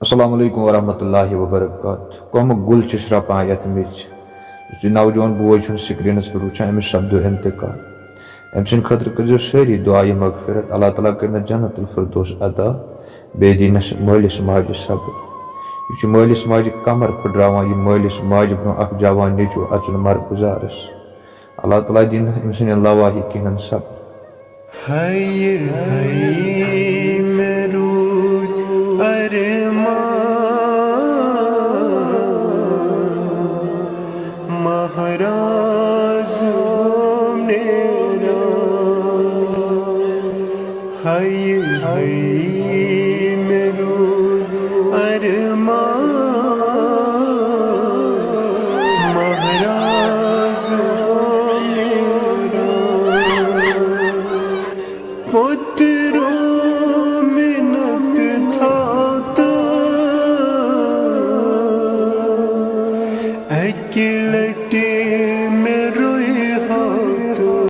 अस्सलामु अलैकुम वरहमतुल्लाहि वबरकातुहू। कम गुल शरापा यथ मिच नौजवान बोय स्क्रीनस पे वुचान अमिस सपदो इंतकाल। अम सद खतर कर सारी दुआई मगफिरत। अल्लाह ताला कर जन्नतुल फिरदौस अदा। बे दीनस मालिस माज सब्र। यह मालिस माज कमर फुटरावान। यह मालिस माज ब्रो अख जवान नेचु अचुन मर गुजारस। अल्लाह ताला दिन अम सन लवाही कहन सब्र। महाराज मेरा हाय हाय मेरूद अरमान महाराज मेरा पुत्रों मिन्नत था तो अकेलटे